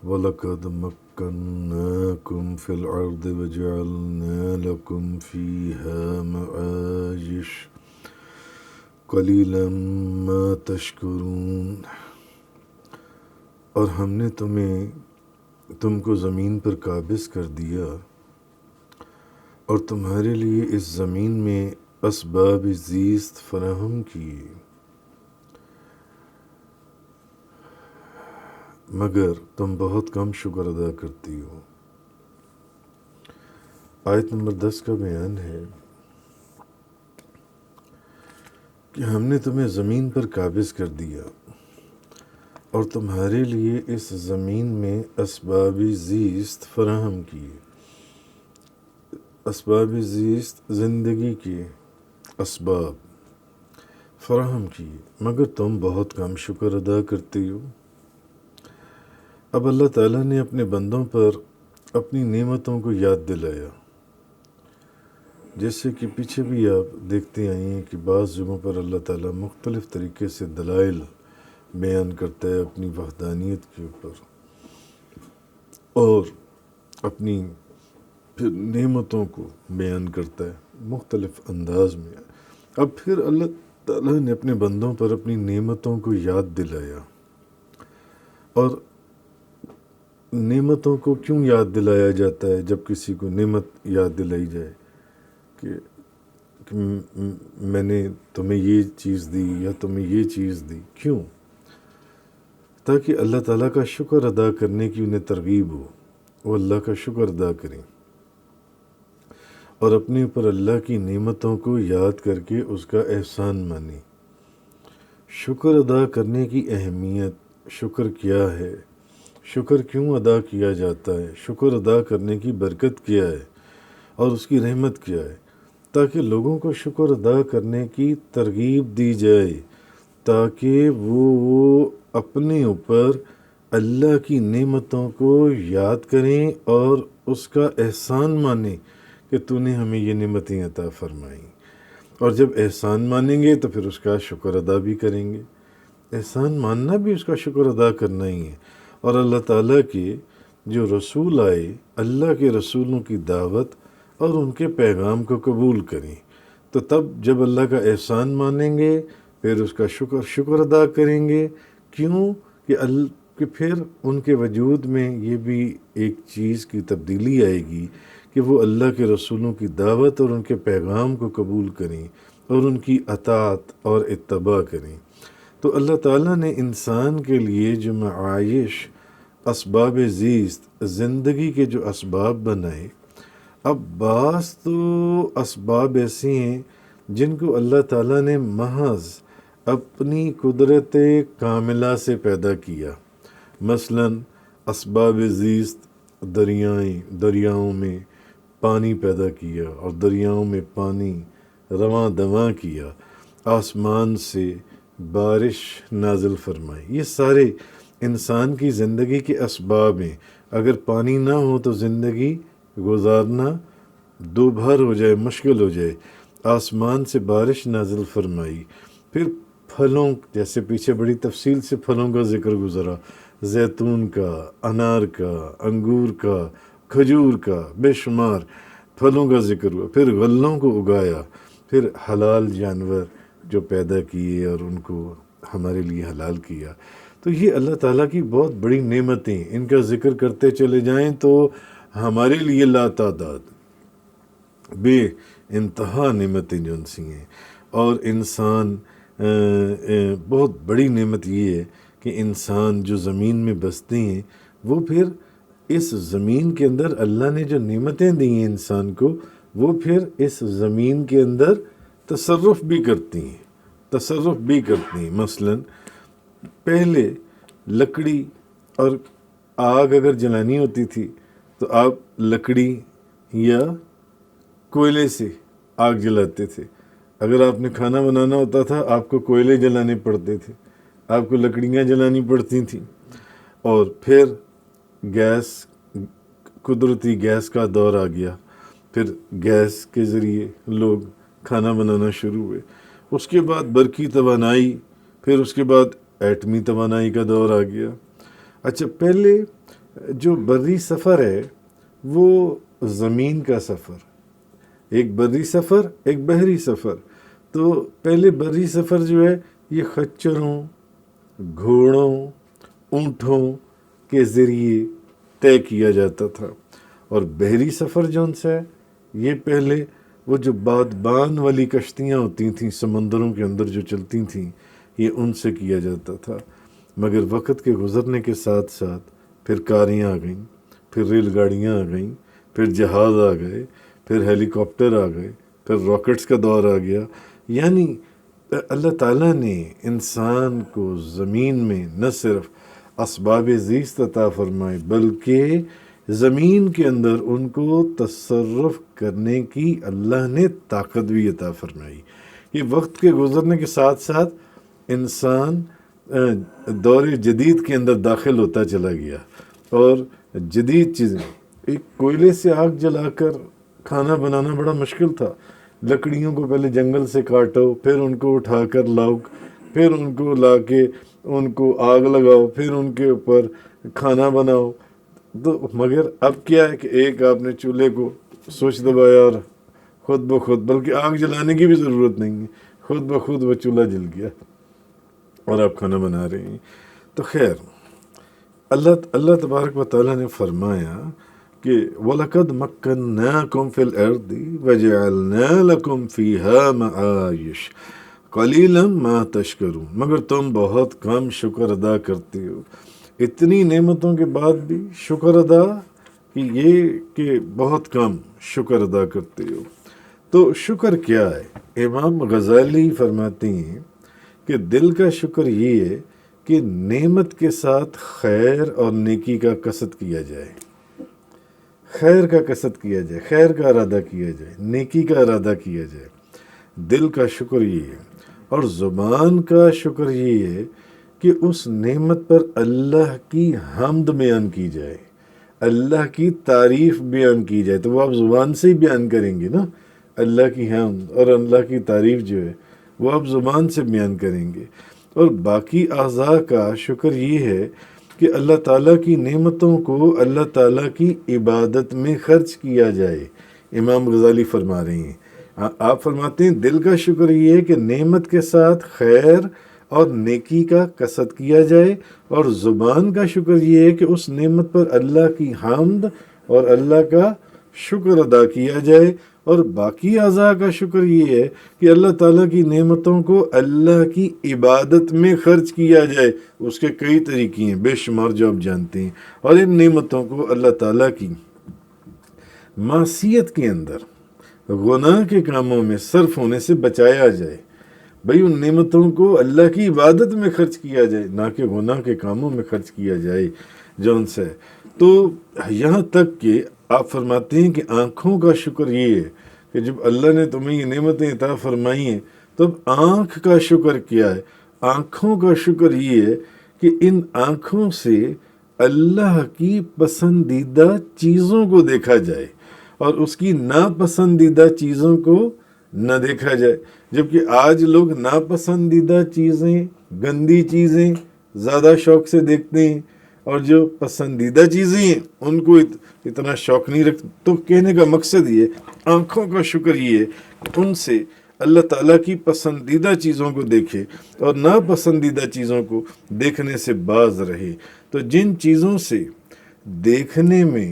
وَلَقَدْ مَكَّنَّاكُمْ فِي الْأَرْضِ وَجَعَلْنَا لَكُمْ فِيهَا مَعَایِشَ قَلِيلًا مَا تَشْکُرُونَ۔ اور ہم نے تم کو زمین پر قابض کر دیا اور تمہارے لیے اس زمین میں اسباب زیست فراہم کیے، مگر تم بہت کم شکر ادا کرتی ہو۔ آیت نمبر 10 کا بیان ہے کہ ہم نے تمہیں زمین پر قابض کر دیا اور تمہارے لیے اس زمین میں اسباب زیست فراہم کیے۔ اسباب زیست زندگی کے اسباب فراہم کیے، مگر تم بہت کم شکر ادا کرتی ہو۔ اب اللہ تعالیٰ نے اپنے بندوں پر اپنی نعمتوں کو یاد دلایا، جیسے کہ پیچھے بھی آپ دیکھتے آئے ہیں کہ بعض جگہوں پر اللہ تعالیٰ مختلف طریقے سے دلائل بیان کرتا ہے اپنی وحدانیت کے اوپر اور اپنی پھر نعمتوں کو بیان کرتا ہے مختلف انداز میں۔ اب پھر اللہ تعالیٰ نے اپنے بندوں پر اپنی نعمتوں کو یاد دلایا۔ اور نعمتوں کو کیوں یاد دلایا جاتا ہے جب کسی کو نعمت یاد دلائی جائے کہ میں نے تمہیں یہ چیز دی یا تمہیں یہ چیز دی؟ کیوں؟ تاکہ اللہ تعالیٰ کا شکر ادا کرنے کی انہیں ترغیب ہو، وہ اللہ کا شکر ادا کریں اور اپنے اوپر اللہ کی نعمتوں کو یاد کر کے اس کا احسان مانیں۔ شکر ادا کرنے کی اہمیت، شکر کیا ہے، شکر کیوں ادا کیا جاتا ہے، شکر ادا کرنے کی برکت کیا ہے اور اس کی رحمت کیا ہے، تاکہ لوگوں کو شکر ادا کرنے کی ترغیب دی جائے، تاکہ وہ اپنے اوپر اللہ کی نعمتوں کو یاد کریں اور اس کا احسان مانیں کہ تو نے ہمیں یہ نعمتیں عطا فرمائیں۔ اور جب احسان مانیں گے تو پھر اس کا شکر ادا بھی کریں گے۔ احسان ماننا بھی اس کا شکر ادا کرنا ہی ہے۔ اور اللہ تعالیٰ کے جو رسول آئے، اللہ کے رسولوں کی دعوت اور ان کے پیغام کو قبول کریں، تو تب جب اللہ کا احسان مانیں گے پھر اس کا شکر ادا کریں گے۔ کیوں؟ کہ پھر ان کے وجود میں یہ بھی ایک چیز کی تبدیلی آئے گی کہ وہ اللہ کے رسولوں کی دعوت اور ان کے پیغام کو قبول کریں اور ان کی اطاعت اور اتباع کریں۔ تو اللہ تعالیٰ نے انسان کے لیے جو معایش، اسباب زیست، زندگی کے جو اسباب بنائے، اب بعض تو اسباب ایسے ہیں جن کو اللہ تعالیٰ نے محض اپنی قدرت کاملہ سے پیدا کیا۔ مثلا اسباب زیست، دریاؤں میں پانی پیدا کیا اور دریاؤں میں پانی رواں دواں کیا، آسمان سے بارش نازل فرمائی۔ یہ سارے انسان کی زندگی کے اسباب ہیں۔ اگر پانی نہ ہو تو زندگی گزارنا دوبھر ہو جائے، مشکل ہو جائے۔ آسمان سے بارش نازل فرمائی، پھر پھلوں، جیسے پیچھے بڑی تفصیل سے پھلوں کا ذکر گزرا، زیتون کا، انار کا، انگور کا، کھجور کا، بے شمار پھلوں کا ذکر ہوا۔ پھر غلوں کو اگایا، پھر حلال جانور جو پیدا کیے اور ان کو ہمارے لیے حلال کیا۔ تو یہ اللہ تعالیٰ کی بہت بڑی نعمتیں، ان کا ذکر کرتے چلے جائیں تو ہمارے لیے لا تعداد بے انتہا نعمتیں جو ان سی ہیں۔ اور انسان بہت بڑی نعمت یہ ہے کہ انسان جو زمین میں بستے ہیں وہ پھر اس زمین کے اندر اللہ نے جو نعمتیں دی ہیں انسان کو، وہ پھر اس زمین کے اندر تصرف بھی کرتی ہیں۔ مثلا پہلے لکڑی اور آگ اگر جلانی ہوتی تھی تو آپ لکڑی یا کوئلے سے آگ جلاتے تھے۔ اگر آپ نے کھانا بنانا ہوتا تھا آپ کو کوئلے جلانے پڑتے تھے، آپ کو لکڑیاں جلانی پڑتی تھیں۔ اور پھر گیس، قدرتی گیس کا دور آ گیا، پھر گیس کے ذریعے لوگ کھانا بنانا شروع ہوئے۔ اس کے بعد برقی توانائی، پھر اس کے بعد ایٹمی توانائی کا دور آ گیا۔ اچھا، پہلے جو بری سفر ہے وہ زمین کا سفر، ایک بری سفر ایک بحری سفر. تو پہلے بری سفر جو ہے یہ خچروں، گھوڑوں، اونٹوں کے ذریعے طے کیا جاتا تھا، اور بحری سفر جو ان سے ہے یہ پہلے وہ جو بادبان والی کشتیاں ہوتی تھیں سمندروں کے اندر جو چلتی تھیں یہ ان سے کیا جاتا تھا. مگر وقت کے گزرنے کے ساتھ ساتھ پھر کاریں آ گئیں، پھر ریل گاڑیاں آ گئیں، پھر جہاز آ گئے، پھر ہیلی کاپٹر آ گئے، پھر راکٹس کا دور آ گیا. یعنی اللہ تعالیٰ نے انسان کو زمین میں نہ صرف اسباب زیست عطا فرمائے بلکہ زمین کے اندر ان کو تصرف کرنے کی اللہ نے طاقت بھی عطا فرمائی. یہ وقت کے گزرنے کے ساتھ ساتھ انسان دور جدید کے اندر داخل ہوتا چلا گیا، اور جدید چیزیں، ایک کوئلے سے آگ جلا کر کھانا بنانا بڑا مشکل تھا. لکڑیوں کو پہلے جنگل سے کاٹو، پھر ان کو اٹھا کر لاؤ، پھر ان کو لا کے ان کو آگ لگاؤ، پھر ان کے اوپر کھانا بناؤ. تو مگر اب کیا ہے کہ ایک آپ نے چولہے کو سوئچ دبایا اور خود بخود، بلکہ آگ جلانے کی بھی ضرورت نہیں ہے، خود بخود وہ چولہا جل گیا اور آپ کھانا بنا رہے ہیں. تو خیر، اللہ تبارک و تعالیٰ نے فرمایا کہ وَلَقَدْ مَكَّنَّاكُمْ فِي الْأَرْضِ وَجَعَلْنَا لَكُمْ فِيهَا مَعَايِشَ قَلِيلًا مَا تَشْكُرُونَ. مگر تم بہت کم شکر ادا کرتے ہو. اتنی نعمتوں کے بعد بھی شکر ادا کہ یہ کہ بہت کم شکر ادا کرتے ہو. تو شکر کیا ہے؟ امام غزالی فرماتے ہیں کہ دل کا شکر یہ ہے کہ نعمت کے ساتھ خیر اور نیکی کا قصد کیا جائے، خیر کا قصد کیا جائے، خیر کا ارادہ کیا جائے، نیکی کا ارادہ کیا جائے. دل کا شکر یہ ہے. اور زبان کا شکر یہ ہے کہ اس نعمت پر اللہ کی حمد بیان کی جائے، اللہ کی تعریف بیان کی جائے. تو وہ آپ زبان سے ہی بیان کریں گے نا، اللہ کی حمد اور اللہ کی تعریف جو ہے وہ آپ زبان سے بیان کریں گے. اور باقی اعضاء کا شکر یہ ہے کہ اللہ تعالیٰ کی نعمتوں کو اللہ تعالیٰ کی عبادت میں خرچ کیا جائے. امام غزالی فرما رہے ہیں، آپ فرماتے ہیں دل کا شکر یہ ہے کہ نعمت کے ساتھ خیر اور نیکی کا قصد کیا جائے، اور زبان کا شکر یہ ہے کہ اس نعمت پر اللہ کی حمد اور اللہ کا شکر ادا کیا جائے. اور باقی اعضاء کا شکر یہ ہے کہ اللہ تعالیٰ کی نعمتوں کو اللہ کی عبادت میں خرچ کیا جائے. اس کے کئی طریقے ہیں بے شمار جو آپ جانتے ہیں، اور ان نعمتوں کو اللہ تعالیٰ کی معصیت کے اندر، گناہ کے کاموں میں صرف ہونے سے بچایا جائے. بھئی ان نعمتوں کو اللہ کی عبادت میں خرچ کیا جائے، نہ کہ گناہ کے کاموں میں خرچ کیا جائے جو ان سے. تو یہاں تک کہ آپ فرماتے ہیں کہ آنکھوں کا شکر یہ ہے کہ جب اللہ نے تمہیں یہ نعمتیں عطا فرمائی ہیں تو اب آنکھ کا شکر کیا ہے؟ آنکھوں کا شکر یہ ہے کہ ان آنکھوں سے اللہ کی پسندیدہ چیزوں کو دیکھا جائے اور اس کی ناپسندیدہ چیزوں کو نہ دیکھا جائے. جبکہ آج لوگ ناپسندیدہ چیزیں، گندی چیزیں زیادہ شوق سے دیکھتے ہیں، اور جو پسندیدہ چیزیں ہیں ان کو اتنا شوق نہیں رکھتے. تو کہنے کا مقصد یہ، آنکھوں کا شکر یہ ہے کہ ان سے اللہ تعالیٰ کی پسندیدہ چیزوں کو دیکھے اور ناپسندیدہ چیزوں کو دیکھنے سے باز رہے. تو جن چیزوں سے دیکھنے میں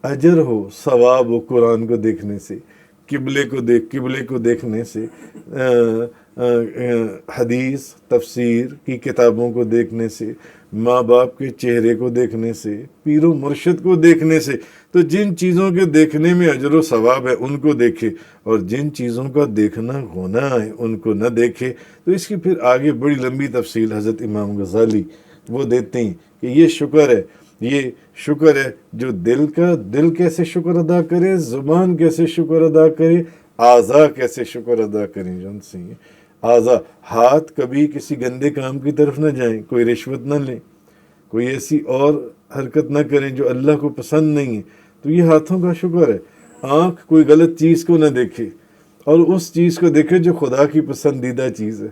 اجر ہو، ثواب ہو، قرآن کو دیکھنے سے، قبلے کو دیکھنے سے، حدیث تفسیر کی کتابوں کو دیکھنے سے، ماں باپ کے چہرے کو دیکھنے سے، پیر و مرشد کو دیکھنے سے، تو جن چیزوں کے دیکھنے میں اجر و ثواب ہے ان کو دیکھے، اور جن چیزوں کا دیکھنا گناہ ہے ان کو نہ دیکھے. تو اس کی پھر آگے بڑی لمبی تفصیل حضرت امام غزالی وہ دیتے ہیں کہ یہ شکر ہے، یہ شکر ہے جو دل کیسے شکر ادا کرے، زبان کیسے شکر ادا کرے، اعضاء کیسے شکر ادا کریں. جن سے اعضاء، ہاتھ کبھی کسی گندے کام کی طرف نہ جائیں، کوئی رشوت نہ لیں، کوئی ایسی اور حرکت نہ کریں جو اللہ کو پسند نہیں ہے. تو یہ ہاتھوں کا شکر ہے. آنکھ کوئی غلط چیز کو نہ دیکھے اور اس چیز کو دیکھے جو خدا کی پسندیدہ چیز ہے،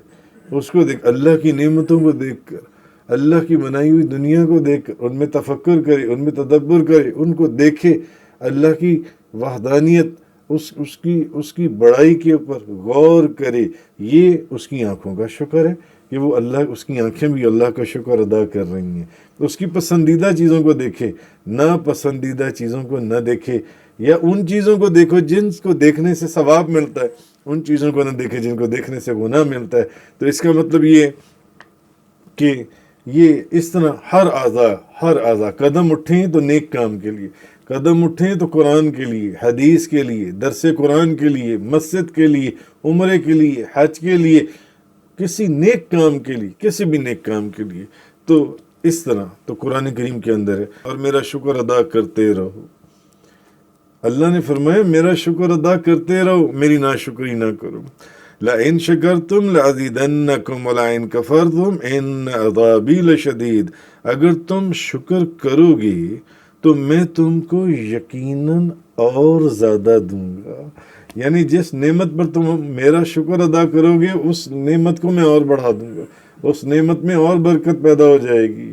اس کو دیکھ، اللہ کی نعمتوں کو دیکھ کر اللہ کی بنائی ہوئی دنیا کو دیکھ کر ان میں تفکر کرے، ان میں تدبر کرے، ان کو دیکھے، اللہ کی وحدانیت، اس کی بڑائی کے اوپر غور کرے، یہ اس کی آنکھوں کا شکر ہے کہ وہ اللہ، اس کی آنکھیں بھی اللہ کا شکر ادا کر رہی ہیں۔ اس کی پسندیدہ چیزوں کو دیکھے، ناپسندیدہ چیزوں کو نہ دیکھے، یا ان چیزوں کو دیکھو جن کو دیکھنے سے ثواب ملتا ہے، ان چیزوں کو نہ دیکھے جن کو دیکھنے سے گناہ ملتا ہے۔ تو اس کا مطلب یہ کہ یہ اس طرح ہر اعضا قدم اٹھیں تو نیک کام کے لیے، قدم اٹھیں تو قرآن کے لیے، حدیث کے لیے، درس قرآن کے لیے، مسجد کے لیے، عمرے کے لیے، حج کے لیے، کسی نیک کام کے لیے، کسی بھی نیک کام کے لیے۔ تو اس طرح تو قرآن کریم کے اندر ہے، اور میرا شکر ادا کرتے رہو۔ اللہ نے فرمایا میرا شکر ادا کرتے رہو، میری ناشکری نہ کرو۔ لَإِن شَكَرْتُمْ لَأَزِيدَنَّكُمْ وَلَئِن كَفَرْتُمْ إِنَّ عَذَابِي لَشَدِيدٌ۔ اگر تم شکر کرو گے تو میں تم کو یقیناً اور زیادہ دوں گا، یعنی جس نعمت پر تم میرا شکر ادا کرو گے اس نعمت کو میں اور بڑھا دوں گا، اس نعمت میں اور برکت پیدا ہو جائے گی،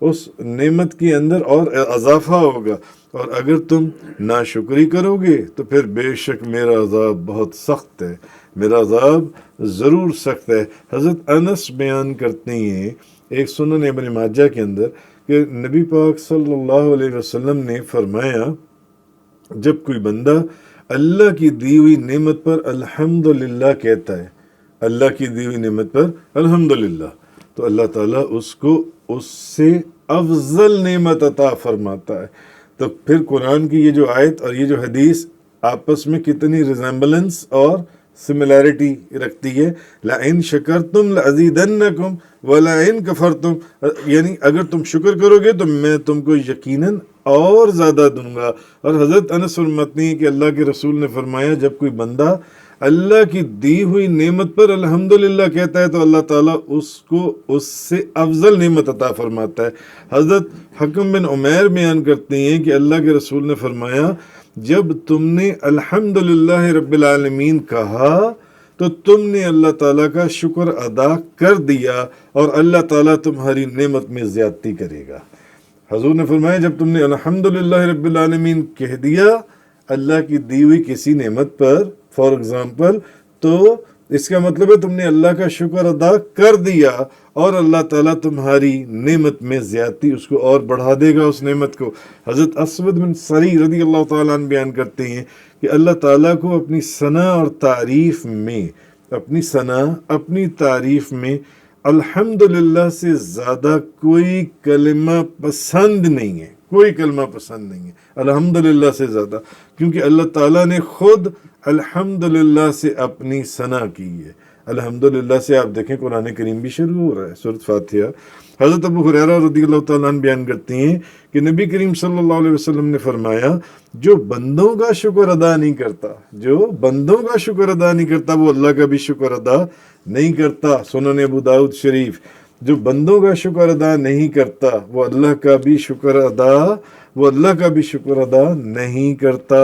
اس نعمت کے اندر اور اضافہ ہوگا۔ اور اگر تم ناشکری کرو گے تو پھر بے شک میرا عذاب بہت سخت ہے، میرا عذاب ضرور سخت ہے۔ حضرت انس بیان کرتے ہیں ایک سنن ابن ماجہ کے اندر کہ نبی پاک صلی اللہ علیہ وسلم نے فرمایا جب کوئی بندہ اللہ کی دی ہوئی نعمت پر الحمدللہ کہتا ہے، اللہ کی دی ہوئی نعمت پر الحمدللہ، تو اللہ تعالیٰ اس کو اس سے افضل نعمت عطا فرماتا ہے۔ تو پھر قرآن کی یہ جو آیت اور یہ جو حدیث آپس میں کتنی ریزمبلنس اور سملیرٹی رکھتی ہے۔ لَإِن شَكَرْتُمْ لَأَزِيدَنَّكُمْ وَلَئِن كَفَرْتُمْ، یعنی اگر تم شکر کرو گے تو میں تم کو یقیناً اور زیادہ دوں گا۔ اور حضرت انس فرماتے ہیں کہ اللہ کے رسول نے فرمایا جب کوئی بندہ اللہ کی دی ہوئی نعمت پر الحمدللہ کہتا ہے تو اللہ تعالیٰ اس کو اس سے افضل نعمت عطا فرماتا ہے۔ حضرت حکم بن عمیر بیان کرتے ہیں کہ اللہ کے رسول نے فرمایا جب تم نے الحمدللہ رب العالمین کہا تو تم نے اللہ تعالیٰ کا شکر ادا کر دیا اور اللہ تعالیٰ تمہاری نعمت میں زیادتی کرے گا۔ حضور نے فرمایا جب تم نے الحمدللہ رب العالمین کہہ دیا اللہ کی دی ہوئی کسی نعمت پر، فار ایگزامپل، تو اس کا مطلب ہے تم نے اللہ کا شکر ادا کر دیا اور اللہ تعالیٰ تمہاری نعمت میں زیادتی، اس کو اور بڑھا دے گا اس نعمت کو۔ حضرت اسود بن سری رضی اللہ تعالیٰ عنہ بیان کرتے ہیں کہ اللہ تعالیٰ کو اپنی ثنا اور تعریف میں، اپنی تعریف میں الحمدللہ سے زیادہ کوئی کلمہ پسند نہیں ہے، کوئی کلمہ پسند نہیں ہے الحمدللہ سے زیادہ، کیونکہ اللہ تعالیٰ نے خود الحمدللہ سے اپنی ثنا کی ہے۔ الحمدللہ سے آپ دیکھیں قرآن کریم بھی شروع ہو رہا ہے، سورۃ فاتحہ۔ حضرت ابو ہریرہ رضی اللہ تعالیٰ عنہ بیان کرتے ہیں کہ نبی کریم صلی اللہ علیہ وسلم نے فرمایا جو بندوں کا شکر ادا نہیں کرتا وہ اللہ کا بھی شکر ادا نہیں کرتا۔ سنن ابو داؤد شریف، جو بندوں کا شکر ادا نہیں کرتا وہ اللہ کا بھی شکر ادا نہیں کرتا۔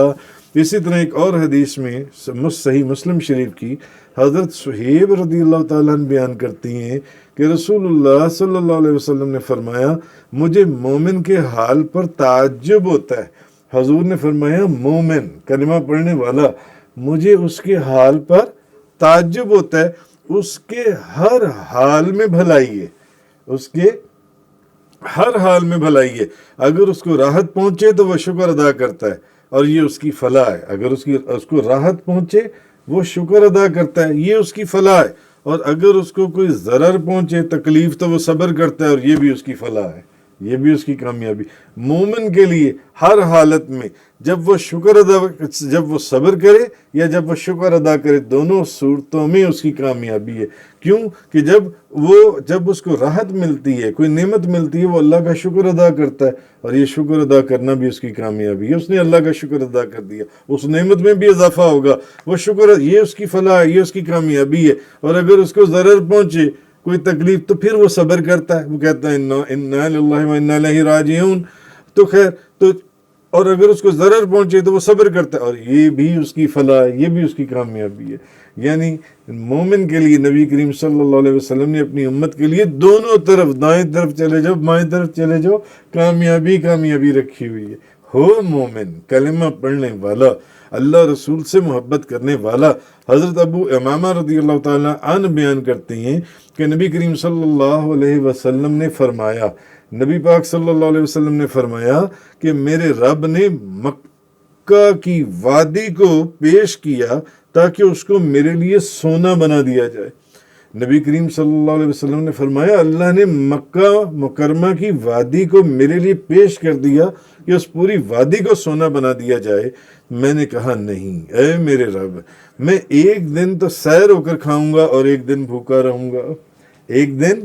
اسی طرح ایک اور حدیث میں صحیح مسلم شریف کی حضرت صہیب رضی اللہ تعالیٰ عنہ بیان کرتی ہیں کہ رسول اللہ صلی اللہ علیہ وسلم نے فرمایا مجھے مومن کے حال پر تعجب ہوتا ہے۔ حضور نے فرمایا مومن کلمہ پڑھنے والا، مجھے اس کے حال پر تعجب ہوتا ہے، اس کے ہر حال میں بھلائی ہے، اس کے ہر حال میں بھلائی ہے۔ اگر اس کو راحت پہنچے تو وہ شکر ادا کرتا ہے اور یہ اس کی فلاح ہے، اگر اس کو راحت پہنچے وہ شکر ادا کرتا ہے، یہ اس کی فلاح ہے، اور اگر اس کو کوئی ضرر پہنچے تکلیف تو وہ صبر کرتا ہے اور یہ بھی اس کی فلاح ہے، یہ بھی اس کی کامیابی۔ مومن کے لیے ہر حالت میں جب وہ صبر کرے یا جب وہ شکر ادا کرے، دونوں صورتوں میں اس کی کامیابی ہے۔ کیوں کہ جب اس کو راحت ملتی ہے، کوئی نعمت ملتی ہے، وہ اللہ کا شکر ادا کرتا ہے اور یہ شکر ادا کرنا بھی اس کی کامیابی ہے۔ اس نے اللہ کا شکر ادا کر دیا، اس نعمت میں بھی اضافہ ہوگا، وہ شکر، یہ اس کی فلاح ہے، یہ اس کی کامیابی ہے۔ اور اگر اس کو ضرر پہنچے، کوئی تکلیف، تو پھر وہ صبر کرتا ہے، وہ کہتا ہے انا للہ و انا الیہ راجعون، تو خیر تو، اور اگر اس کو ضرر پہنچے تو وہ صبر کرتا ہے اور یہ بھی اس کی فلاح ہے، یہ بھی اس کی کامیابی ہے۔ یعنی مومن کے لیے نبی کریم صلی اللہ علیہ وسلم نے اپنی امت کے لیے دونوں طرف، دائیں طرف چلے جاؤ بائیں طرف چلے جاؤ، کامیابی رکھی ہوئی ہے۔ ہو مومن، کلمہ پڑھنے والا، اللہ رسول سے محبت کرنے والا۔ حضرت ابو امامہ رضی اللہ تعالیٰ عنہ بیان کرتے ہیں کہ نبی کریم صلی اللہ علیہ وسلم نے فرمایا، نبی پاک صلی اللہ علیہ وسلم نے فرمایا کہ میرے رب نے مکہ کی وادی کو پیش کیا تاکہ اس کو میرے لیے سونا بنا دیا جائے۔ نبی کریم صلی اللہ علیہ وسلم نے فرمایا اللہ نے مکہ مکرمہ کی وادی کو میرے لیے پیش کر دیا کہ اس پوری وادی کو سونا بنا دیا جائے۔ میں نے کہا نہیں اے میرے رب، میں ایک دن تو سیر ہو کر کھاؤں گا اور ایک دن بھوکا رہوں گا، ایک دن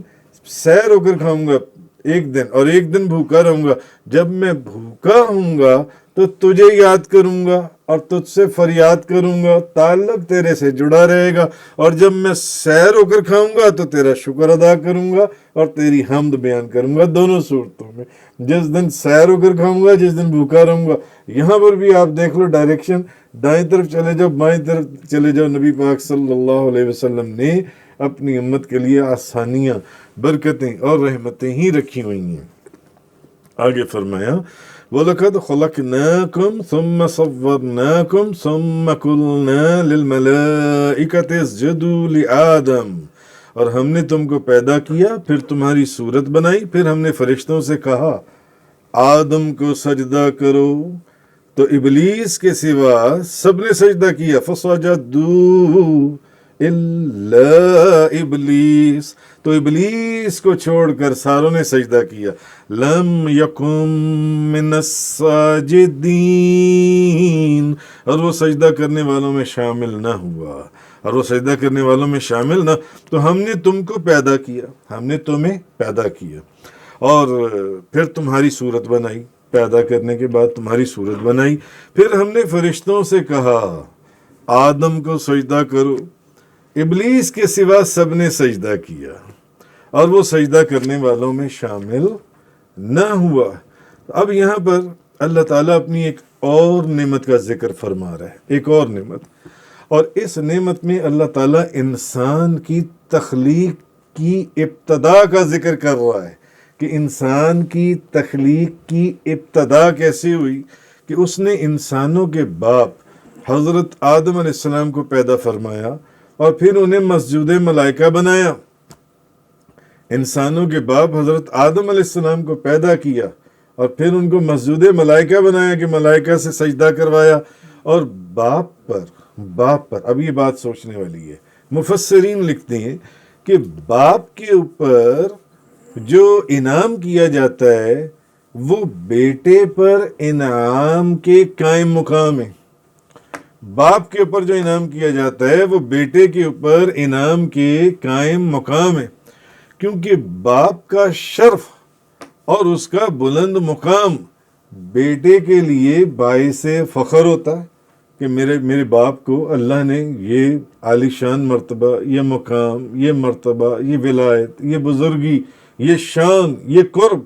سیر ہو کر کھاؤں گا ایک دن، اور ایک دن بھوکا رہوں گا۔ جب میں بھوکا ہوں گا تو تجھے یاد کروں گا اور تجھ سے فریاد کروں گا، تعلق تیرے سے جڑا رہے گا، اور جب میں سیر ہو کر کھاؤں گا تو تیرا شکر ادا کروں گا اور تیری حمد بیان کروں گا، دونوں صورتوں میں، جس دن سیر ہو کر کھاؤں گا جس دن بھوکا رہوں گا۔ یہاں پر بھی آپ دیکھ لو ڈائریکشن، دائیں طرف چلے جاؤ بائیں طرف چلے جاؤ، نبی پاک صلی اللہ علیہ وسلم نے اپنی امت کے لیے آسانیاں، برکتیں اور رحمتیں ہی رکھی ہوئی ہیں۔ آگے فرمایا وَلَقَدْ خَلَقْنَاكُمْ ثُمَّ صَوَّرْنَاكُمْ ثُمَّ قُلْنَا لِلْمَلَائِكَةِ اسْجُدُوا لِآدَمَ، اور ہم نے تم کو پیدا کیا، پھر تمہاری صورت بنائی، پھر ہم نے فرشتوں سے کہا آدم کو سجدہ کرو، تو ابلیس کے سوا سب نے سجدہ کیا، فَسَجَدُوا إِلَّا إِبْلِيسَ، تو ابلیس کو چھوڑ کر ساروں نے سجدہ کیا۔ لَمْ يَكُن مِّنَ السَّاجِدِينَ، اور وہ سجدہ کرنے والوں میں شامل نہ ہوا، اور وہ سجدہ کرنے والوں میں شامل نہ، تو ہم نے تم کو پیدا کیا، ہم نے تمہیں پیدا کیا، اور پھر تمہاری صورت بنائی، پیدا کرنے کے بعد تمہاری صورت بنائی، پھر ہم نے فرشتوں سے کہا آدم کو سجدہ کرو، ابلیس کے سوا سب نے سجدہ کیا اور وہ سجدہ کرنے والوں میں شامل نہ ہوا۔ اب یہاں پر اللہ تعالیٰ اپنی ایک اور نعمت کا ذکر فرما رہا ہے، ایک اور نعمت، اور اس نعمت میں اللہ تعالیٰ انسان کی تخلیق کی ابتدا کا ذکر کر رہا ہے کہ انسان کی تخلیق کی ابتدا کیسے ہوئی، کہ اس نے انسانوں کے باپ حضرت آدم علیہ السلام کو پیدا فرمایا اور پھر انہیں مسجود ملائکہ بنایا۔ انسانوں کے باپ حضرت آدم علیہ السلام کو پیدا کیا اور پھر ان کو مسجود ملائکہ بنایا کہ ملائکہ سے سجدہ کروایا، اور باپ پر اب یہ بات سوچنے والی ہے، مفسرین لکھتے ہیں کہ باپ کے اوپر جو انعام کیا جاتا ہے وہ بیٹے پر انعام کے قائم مقام ہے۔ باپ کے اوپر جو انعام کیا جاتا ہے وہ بیٹے کے اوپر انعام کے قائم مقام ہے، کیونکہ باپ کا شرف اور اس کا بلند مقام بیٹے کے لیے باعث فخر ہوتا ہے کہ میرے باپ کو اللہ نے یہ عالی شان مرتبہ، یہ مقام، یہ مرتبہ، یہ ولایت، یہ بزرگی، یہ شان، یہ قرب،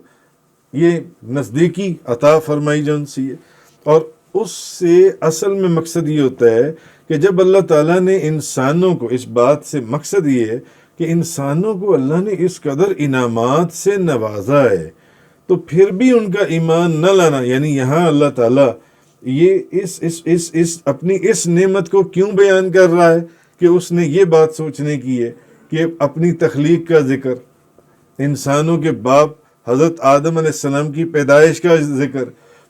یہ نزدیکی عطا فرمائی جان سی ہے۔ اور اس سے اصل میں مقصد یہ ہوتا ہے کہ جب اللہ تعالیٰ نے انسانوں کو، اس بات سے مقصد یہ ہے کہ انسانوں کو اللہ نے اس قدر انعامات سے نوازا ہے تو پھر بھی ان کا ایمان نہ لانا، یعنی یہاں اللہ تعالیٰ یہ اس اپنی اس نعمت کو کیوں بیان کر رہا ہے کہ اس نے یہ بات سوچنے کی ہے کہ اپنی تخلیق کا ذکر، انسانوں کے باپ حضرت آدم علیہ السلام کی پیدائش کا ذکر،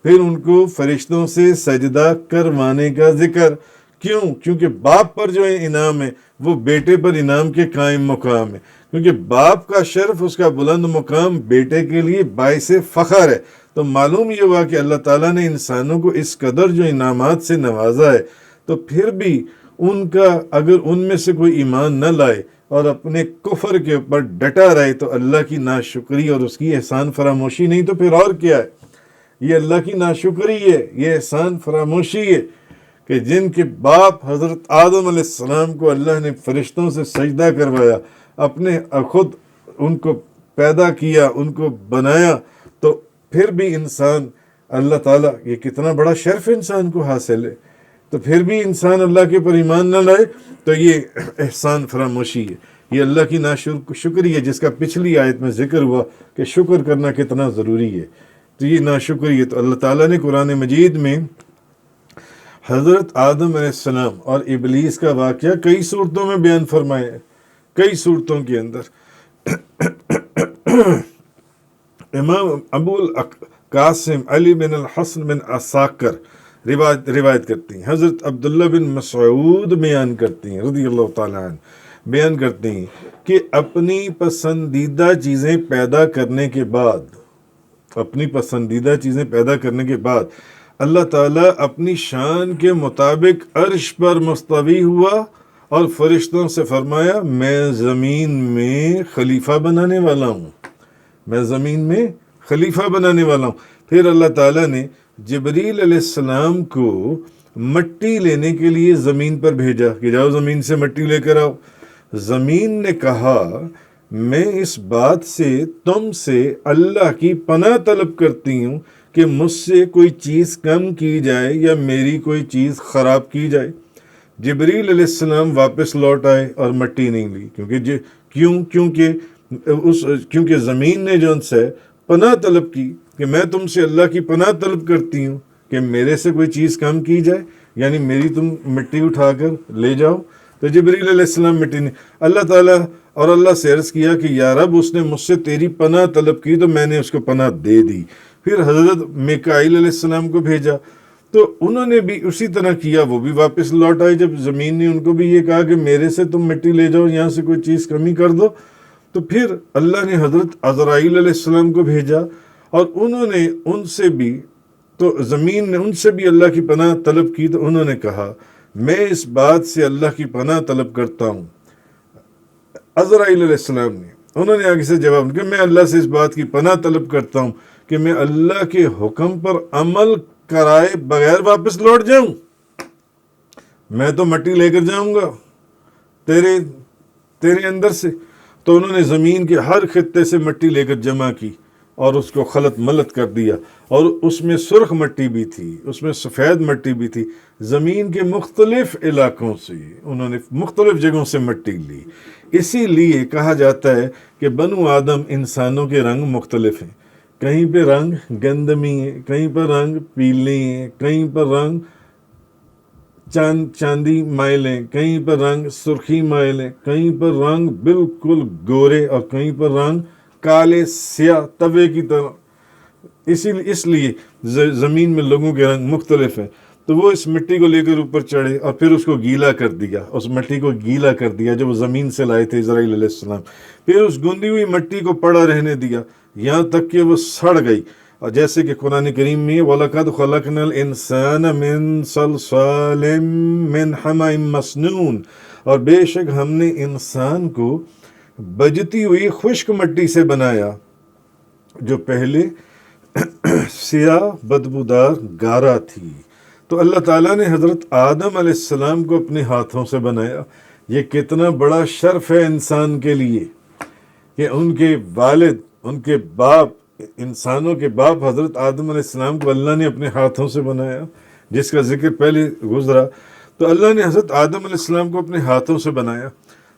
پھر ان کو فرشتوں سے سجدہ کروانے کا ذکر، کیونکہ باپ پر جو انعام ہے وہ بیٹے پر انعام کے قائم مقام ہے، کیونکہ باپ کا شرف، اس کا بلند مقام بیٹے کے لیے باعث فخر ہے۔ تو معلوم یہ ہوا کہ اللہ تعالیٰ نے انسانوں کو اس قدر جو انعامات سے نوازا ہے، تو پھر بھی ان کا اگر ان میں سے کوئی ایمان نہ لائے اور اپنے کفر کے اوپر ڈٹا رہے تو اللہ کی ناشکری اور اس کی احسان فراموشی، نہیں تو پھر اور کیا ہے؟ یہ اللہ کی ناشکری ہے، یہ احسان فراموشی ہے کہ جن کے باپ حضرت آدم علیہ السلام کو اللہ نے فرشتوں سے سجدہ کروایا، اپنے خود ان کو پیدا کیا، ان کو بنایا، تو پھر بھی انسان، اللہ تعالیٰ، یہ کتنا بڑا شرف انسان کو حاصل ہے تو پھر بھی انسان اللہ کے پر ایمان نہ لائے تو یہ احسان فراموشی ہے، یہ اللہ کی ناشکری ہے، جس کا پچھلی آیت میں ذکر ہوا کہ شکر کرنا کتنا ضروری ہے۔ تو یہ ناشکری ہے۔ تو اللہ تعالیٰ نے قرآن مجید میں حضرت آدم علیہ السلام اور ابلیس کا واقعہ کئی صورتوں میں بیان فرمایا ہے، کئی صورتوں کے اندر۔ امام ابو القاسم علی بن الحسن بن عساکر روایت کرتی ہیں، حضرت عبداللہ بن مسعود بیان کرتی ہیں رضی اللہ تعالیٰ عنہ، بیان کرتے ہیں کہ اپنی پسندیدہ چیزیں پیدا کرنے کے بعد، اپنی پسندیدہ چیزیں پیدا کرنے کے بعد اللہ تعالیٰ اپنی شان کے مطابق عرش پر مستوی ہوا اور فرشتوں سے فرمایا میں زمین میں خلیفہ بنانے والا ہوں، میں زمین میں خلیفہ بنانے والا ہوں۔ پھر اللہ تعالیٰ نے جبریل علیہ السلام کو مٹی لینے کے لیے زمین پر بھیجا کہ جاؤ زمین سے مٹی لے کر آؤ۔ زمین نے کہا میں اس بات سے تم سے اللہ کی پناہ طلب کرتی ہوں کہ مجھ سے کوئی چیز کم کی جائے یا میری کوئی چیز خراب کی جائے۔ جبریل علیہ السلام واپس لوٹ آئے اور مٹی نہیں لی، کیونکہ زمین نے جو ان سے پناہ طلب کی کہ میں تم سے اللہ کی پناہ طلب کرتی ہوں کہ میرے سے کوئی چیز کم کی جائے، یعنی میری تم مٹی اٹھا کر لے جاؤ۔ تو جبریل علیہ السلام مٹی نہیں، اللہ تعالیٰ اور اللہ سے عرض کیا کہ یا رب اس نے مجھ سے تیری پناہ طلب کی تو میں نے اس کو پناہ دے دی۔ پھر حضرت میکائیل علیہ السلام کو بھیجا تو انہوں نے بھی اسی طرح کیا، وہ بھی واپس لوٹ آئے جب زمین نے ان کو بھی یہ کہا کہ میرے سے تم مٹی لے جاؤ، یہاں سے کوئی چیز کمی کر دو۔ تو پھر اللہ نے حضرت عزرائیل علیہ السلام کو بھیجا اور انہوں نے ان سے بھی، تو زمین نے ان سے بھی اللہ کی پناہ طلب کی، تو انہوں نے کہا میں اس بات سے اللہ کی پناہ طلب کرتا ہوں۔ عزرائیل علیہ السلام نے، انہوں نے آگے سے جواب دیا کہ میں اللہ سے اس بات کی پناہ طلب کرتا ہوں کہ میں اللہ کے حکم پر عمل کرائے بغیر واپس لوٹ جاؤں، میں تو مٹی لے کر جاؤں گا تیرے اندر سے۔ تو انہوں نے زمین کے ہر خطے سے مٹی لے کر جمع کی اور اس کو خلط ملط کر دیا، اور اس میں سرخ مٹی بھی تھی، اس میں سفید مٹی بھی تھی، زمین کے مختلف علاقوں سے انہوں نے مختلف جگہوں سے مٹی لی۔ اسی لیے کہا جاتا ہے کہ بنو آدم انسانوں کے رنگ مختلف ہیں، کہیں پہ رنگ گندمی ہے، کہیں پر رنگ پیلے ہیں، کہیں پر رنگ چاندی مائل ہیں، کہیں پر رنگ سرخی مائل ہیں، کہیں پر رنگ بالکل گورے اور کہیں پر رنگ کالے سیاہ توے کی طرح۔ اس لیے زمین میں لوگوں کے رنگ مختلف ہیں۔ تو وہ اس مٹی کو لے کر اوپر چڑھے اور پھر اس کو گیلا کر دیا، اس مٹی کو گیلا کر دیا جو وہ زمین سے لائے تھے اسرائیل علیہ السلام۔ پھر اس گندی ہوئی مٹی کو پڑا رہنے دیا یہاں تک کہ وہ سڑ گئی، اور جیسے کہ قرآن کریم میں وَلَقَدْ خَلَقْنَا الْإِنسَانَ مِنْ صَلْصَالٍ مِنْ حَمَإٍ مَسْنُونٍ، اور بے شک ہم نے انسان کو بجتی ہوئی خشک مٹی سے بنایا جو پہلے سیاہ بدبودار گارا تھی۔ تو اللہ تعالیٰ نے حضرت آدم علیہ السلام کو اپنے ہاتھوں سے بنایا۔ یہ کتنا بڑا شرف ہے انسان کے لیے کہ ان کے والد، ان کے باپ، انسانوں کے باپ حضرت آدم علیہ السلام کو اللہ نے اپنے ہاتھوں سے بنایا، جس کا ذکر پہلے گزرا۔ تو اللہ نے حضرت آدم علیہ السلام کو اپنے ہاتھوں سے بنایا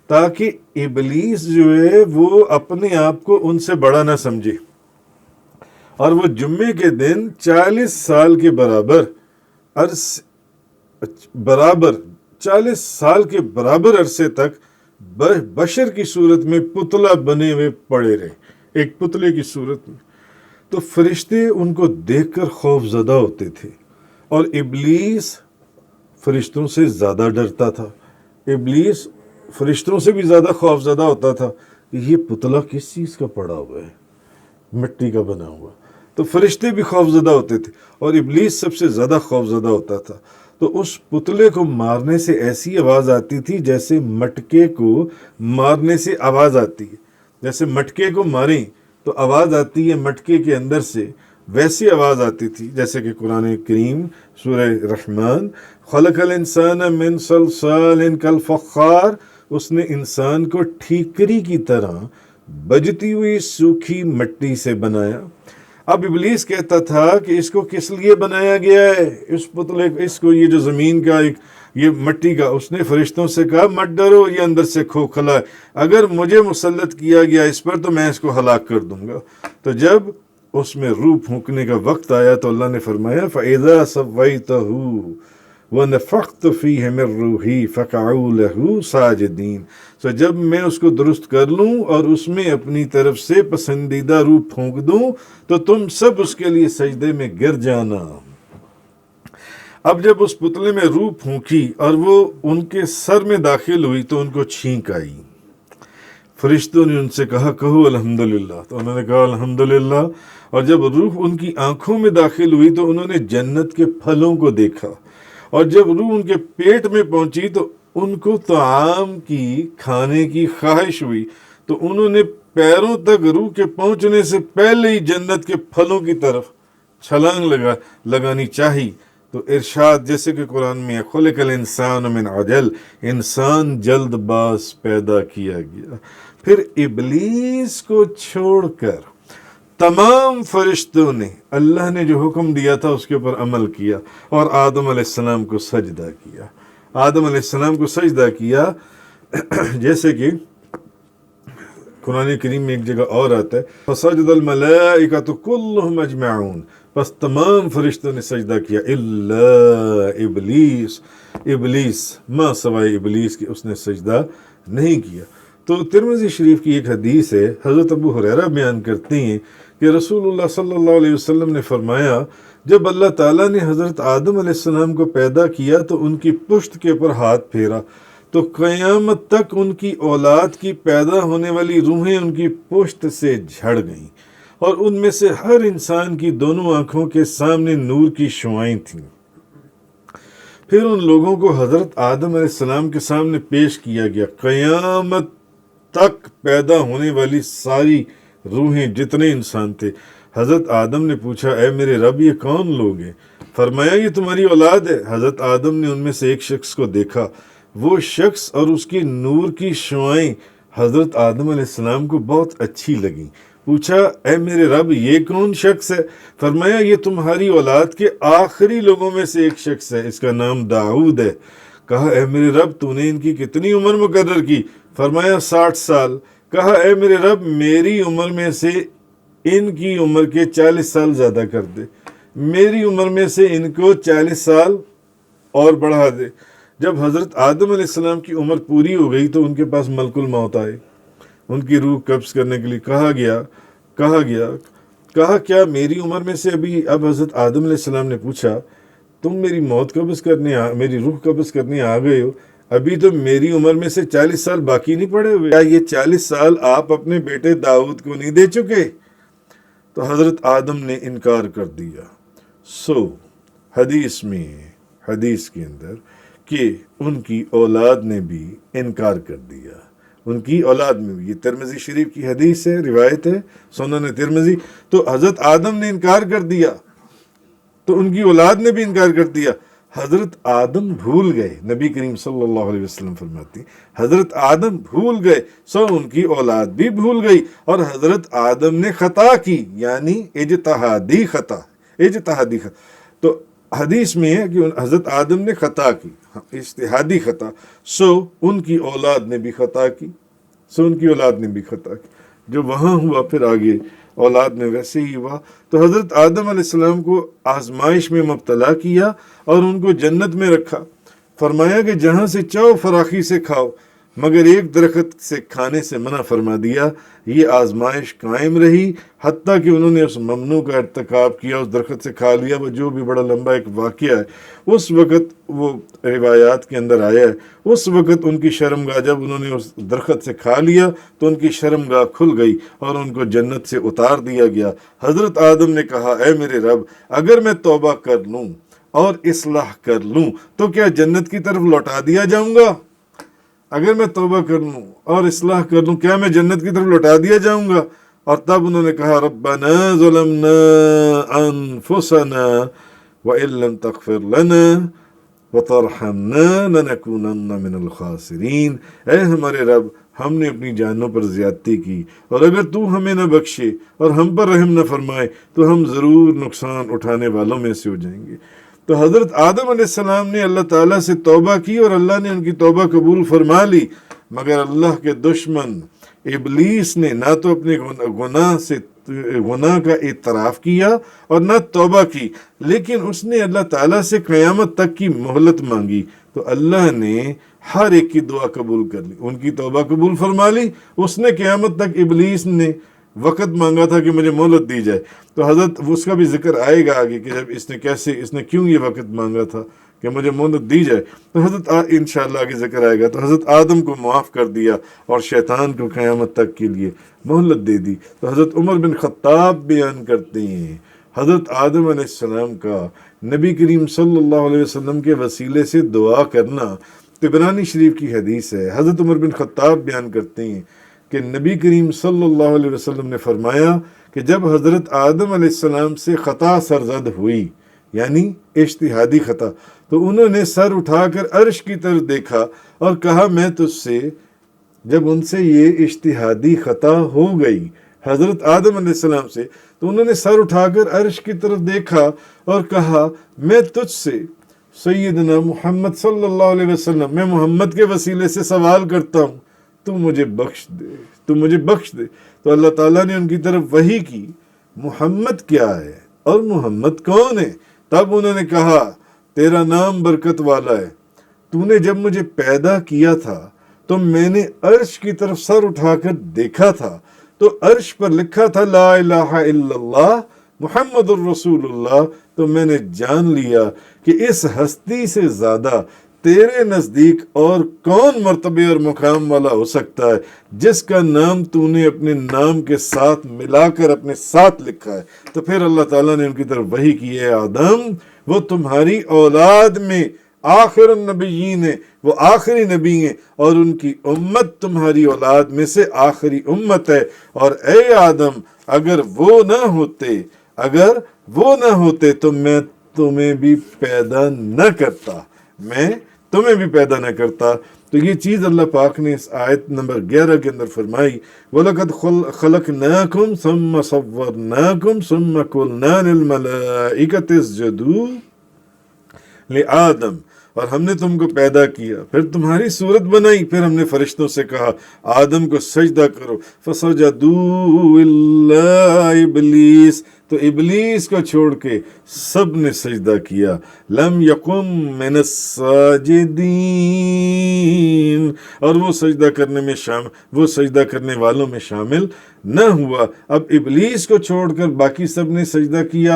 تاکہ ابلیس جو ہے وہ اپنے آپ کو ان سے بڑا نہ سمجھے، اور وہ جمعے کے دن 40 سال کے برابر عرصے تک بشر کی صورت میں پتلا بنے ہوئے پڑے رہے، ایک پتلے کی صورت میں۔ تو فرشتے ان کو دیکھ کر خوف زدہ ہوتے تھے، اور ابلیس فرشتوں سے زیادہ ڈرتا تھا، ابلیس فرشتوں سے بھی زیادہ خوف زدہ ہوتا تھا کہ یہ پتلا کس چیز کا پڑا ہوا ہے، مٹی کا بنا ہوا۔ تو فرشتے بھی خوف زدہ ہوتے تھے اور ابلیس سب سے زیادہ خوف زدہ ہوتا تھا۔ تو اس پتلے کو مارنے سے ایسی آواز آتی تھی جیسے مٹکے کو مارنے سے آواز آتی ہے، جیسے مٹکے کو ماریں تو آواز آتی ہے مٹکے کے اندر سے، ویسی آواز آتی تھی جیسے کہ قرآن کریم سورہ رحمان خلق الانسان من صلصال کالفخار، اس نے انسان کو ٹھیکری کی طرح بجتی ہوئی سوکھی مٹی سے بنایا۔ اب ابلیس کہتا تھا کہ اس کو کس لیے بنایا گیا ہے، اس پتلے اس کو، یہ جو زمین کا ایک یہ مٹی کا، اس نے فرشتوں سے کہا مت ڈرو، یہ اندر سے کھوکھلا ہے، اگر مجھے مسلط کیا گیا اس پر تو میں اس کو ہلاک کر دوں گا۔ تو جب اس میں روح پھونکنے کا وقت آیا تو اللہ نے فرمایا فَإِذَا سَوَّيْتَهُ وَنَفَخْتُ فِيهِ مِن رُّوحِي فَقَعُوا لَهُ سَاجِدِينَ، تو جب میں اس کو درست کر لوں اور اس میں اپنی طرف سے پسندیدہ روح پھونک دوں تو تم سب اس کے لیے سجدے میں گر جانا۔ اب جب اس پتلے میں روح پھونکی اور وہ ان کے سر میں داخل ہوئی تو ان کو چھینک آئی۔ فرشتوں نے ان سے کہا کہو الحمدللہ، تو انہوں نے کہا الحمدللہ، اور جب روح ان کی آنکھوں میں داخل ہوئی تو انہوں نے جنت کے پھلوں کو دیکھا، اور جب روح ان کے پیٹ میں پہنچی تو ان کو طعام کی کھانے کی خواہش ہوئی، تو انہوں نے پیروں تک روح کے پہنچنے سے پہلے ہی جنت کے پھلوں کی طرف چھلانگ لگانی چاہی۔ تو ارشاد جیسے کہ قرآن میں خلق الانسان من عجل، انسان جلد باز پیدا کیا گیا۔ پھر ابلیس کو چھوڑ کر تمام فرشتوں نے اللہ نے جو حکم دیا تھا اس کے اوپر عمل کیا اور آدم علیہ السلام کو سجدہ کیا۔ آدم علیہ السلام کو سجدہ کیا، جیسے کہ قرآن کریم میں ایک جگہ اور آتا ہے فَسَجَدَ الْمَلَائِكَةُ كُلُّهُمْ أَجْمَعُونَ، بس تمام فرشتوں نے سجدہ کیا الا ابلیس، ابلیس ما سوائے ابلیس کہ اس نے سجدہ نہیں کیا۔ تو ترمذی شریف کی ایک حدیث ہے، حضرت ابو ہریرہ بیان کرتے ہیں کہ رسول اللہ صلی اللہ علیہ وسلم نے فرمایا جب اللہ تعالیٰ نے حضرت آدم علیہ السلام کو پیدا کیا تو ان کی پشت کے اوپر ہاتھ پھیرا تو قیامت تک ان کی اولاد کی پیدا ہونے والی روحیں ان کی پشت سے جھڑ گئیں، اور ان میں سے ہر انسان کی دونوں آنکھوں کے سامنے نور کی شعائیں تھیں۔ پھر ان لوگوں کو حضرت آدم علیہ السلام کے سامنے پیش کیا گیا، قیامت تک پیدا ہونے والی ساری روحیں جتنے انسان تھے۔ حضرت آدم نے پوچھا اے میرے رب یہ کون لوگ ہیں؟ فرمایا یہ تمہاری اولاد ہے۔ حضرت آدم نے ان میں سے ایک شخص کو دیکھا، وہ شخص اور اس کی نور کی شعائیں حضرت آدم علیہ السلام کو بہت اچھی لگیں۔ پوچھا اے میرے رب یہ کون شخص ہے؟ فرمایا یہ تمہاری اولاد کے آخری لوگوں میں سے ایک شخص ہے، اس کا نام داؤد ہے۔ کہا اے میرے رب تو نے ان کی کتنی عمر مقرر کی؟ فرمایا 60 سال۔ کہا اے میرے رب میری عمر میں سے ان کی عمر کے 40 سال زیادہ کر دے، میری عمر میں سے ان کو 40 سال اور بڑھا دے۔ جب حضرت آدم علیہ السلام کی عمر پوری ہو گئی تو ان کے پاس ملک الموت آئے، ان کی روح قبض کرنے کے لیے کہا کیا میری عمر میں سے اب حضرت آدم علیہ السلام نے پوچھا تم میری میری روح قبض کرنے آ گئے ہو، ابھی تو میری عمر میں سے 40 سال باقی نہیں پڑے ہوئے، کیا یہ 40 سال آپ اپنے بیٹے داؤد کو نہیں دے چکے؟ تو حضرت آدم نے انکار کر دیا۔ حدیث کے اندر کہ ان کی اولاد نے بھی انکار کر دیا، ان کی اولاد میں بھی، یہ ترمذی شریف کی حدیث ہے، روایت ہے سنن ترمذی۔ تو حضرت آدم نے انکار کر دیا تو ان کی اولاد نے بھی انکار کر دیا۔ حضرت آدم بھول گئے، نبی کریم صلی اللہ علیہ وسلم فرماتے ہیں حضرت آدم بھول گئے سو ان کی اولاد بھی بھول گئی، اور حضرت آدم نے خطا کی، یعنی اجتہادی خطا۔ تو حدیث میں ہے کہ حضرت آدم نے خطا کی، اجتہادی خطا، ان کی اولاد نے بھی خطا کی، جو وہاں ہوا پھر آگے اولاد میں ویسے ہی ہوا۔ تو حضرت آدم علیہ السلام کو آزمائش میں مبتلا کیا اور ان کو جنت میں رکھا، فرمایا کہ جہاں سے چاہو فراخی سے کھاؤ، مگر ایک درخت سے کھانے سے منع فرما دیا۔ یہ آزمائش قائم رہی حتیٰ کہ انہوں نے اس ممنوع کا ارتکاب کیا، اس درخت سے کھا لیا، وہ جو بھی بڑا لمبا ایک واقعہ ہے، اس وقت وہ روایات کے اندر آیا ہے، اس وقت ان کی شرمگاہ، جب انہوں نے اس درخت سے کھا لیا تو ان کی شرمگاہ کھل گئی اور ان کو جنت سے اتار دیا گیا۔ حضرت آدم نے کہا اے میرے رب اگر میں توبہ کر لوں اور اصلاح کر لوں تو کیا جنت کی طرف لوٹا دیا جاؤں گا؟ اگر میں توبہ کر لوں اور اصلاح کر لوں کیا میں جنت کی طرف لوٹا دیا جاؤں گا؟ اور تب انہوں نے کہا ربنا ظلمنا انفسنا وان لم تغفر لنا وترحمنا لنکونن من الخاسرین، اے ہمارے رب ہم نے اپنی جانوں پر زیادتی کی، اور اگر تو ہمیں نہ بخشے اور ہم پر رحم نہ فرمائے تو ہم ضرور نقصان اٹھانے والوں میں سے ہو جائیں گے۔ تو حضرت آدم علیہ السلام نے اللہ تعالیٰ سے توبہ کی اور اللہ نے ان کی توبہ قبول فرما لی، مگر اللہ کے دشمن ابلیس نے نہ تو اپنے گناہ کا اعتراف کیا اور نہ توبہ کی، لیکن اس نے اللہ تعالیٰ سے قیامت تک کی مہلت مانگی، تو اللہ نے ہر ایک کی دعا قبول کر لی، ان کی توبہ قبول فرما لی۔ اس نے قیامت تک، ابلیس نے وقت مانگا تھا کہ مجھے مہلت دی جائے، تو حضرت اس کا بھی ذکر آئے گا آگے کہ جب اس نے کیوں یہ وقت مانگا تھا کہ مجھے مہلت دی جائے، تو حضرت انشاءاللہ آگے ذکر آئے گا۔ تو حضرت آدم کو معاف کر دیا اور شیطان کو قیامت تک کے لیے مہلت دے دی۔ تو حضرت عمر بن خطاب بیان کرتے ہیں حضرت آدم علیہ السلام کا نبی کریم صلی اللہ علیہ وسلم کے وسیلے سے دعا کرنا، طبرانی شریف کی حدیث ہے۔ حضرت عمر بن خطاب بیان کرتے ہیں کہ نبی کریم صلی اللہ علیہ وسلم نے فرمایا کہ جب حضرت آدم علیہ السلام سے خطا سرزد ہوئی، یعنی اجتہادی خطا، تو انہوں نے سر اٹھا کر عرش کی طرف دیکھا اور کہا میں تجھ سے، جب ان سے یہ اجتہادی خطا ہو گئی حضرت آدم علیہ السلام سے، تو انہوں نے سر اٹھا کر عرش کی طرف دیکھا اور کہا میں تجھ سے سیدنا محمد صلی اللہ علیہ وسلم، میں محمد کے وسیلے سے سوال کرتا ہوں، تو مجھے بخش دے۔ تو اللہ تعالیٰ نے ان کی طرف وحی کی، محمد کیا ہے اور محمد کون ہے؟ تب انہوں نے کہا تیرا نام برکت والا ہے، تو نے جب مجھے پیدا کیا تھا تو میں نے عرش کی طرف سر اٹھا کر دیکھا تھا، تو عرش پر لکھا تھا لا الہ الا اللہ محمد الرسول اللہ، تو میں نے جان لیا کہ اس ہستی سے زیادہ تیرے نزدیک اور کون مرتبے اور مقام والا ہو سکتا ہے جس کا نام تو نے اپنے نام کے ساتھ ملا کر اپنے ساتھ لکھا ہے۔ تو پھر اللہ تعالیٰ نے ان کی طرف وحی کی ہے آدم وہ تمہاری اولاد میں آخر النبیین ہے، وہ آخری نبی ہیں، اور ان کی امت تمہاری اولاد میں سے آخری امت ہے، اور اے آدم اگر وہ نہ ہوتے تو میں تمہیں بھی پیدا نہ کرتا، تو یہ چیز اللہ پاک نے اس آیت نمبر 11 کے اندر فرمائی، وَلَقَدْ خَلَقْنَاكُمْ ثُمَّ صَوَّرْنَاكُمْ ثُمَّ قُلْنَا لِلْمَلَائِكَةِ اسْجُدُوا لِآدَمَ، اور ہم نے تم کو پیدا کیا، پھر تمہاری صورت بنائی، پھر ہم نے فرشتوں سے کہا آدم کو سجدہ کرو، فَسَجَدُوا إِلَّا إِبْلِيسَ، تو ابلیس کو چھوڑ کے سب نے سجدہ کیا، لم یقم من الساجدین، اور وہ سجدہ کرنے والوں میں شامل نہ ہوا۔ اب ابلیس کو چھوڑ کر باقی سب نے سجدہ کیا،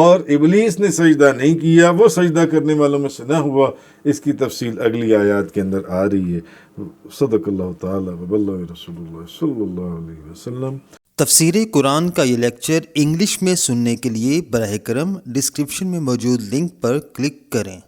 اور ابلیس نے سجدہ نہیں کیا، وہ سجدہ کرنے والوں میں سے نہ ہوا۔ اس کی تفصیل اگلی آیات کے اندر آ رہی ہے۔ صدق اللہ تعالی و بلغ رسول اللہ صلی اللہ علیہ وسلم۔ تفسیر قرآن کا یہ لیکچر انگلش میں سننے کے لیے براہ کرم ڈسکرپشن میں موجود لنک پر کلک کریں۔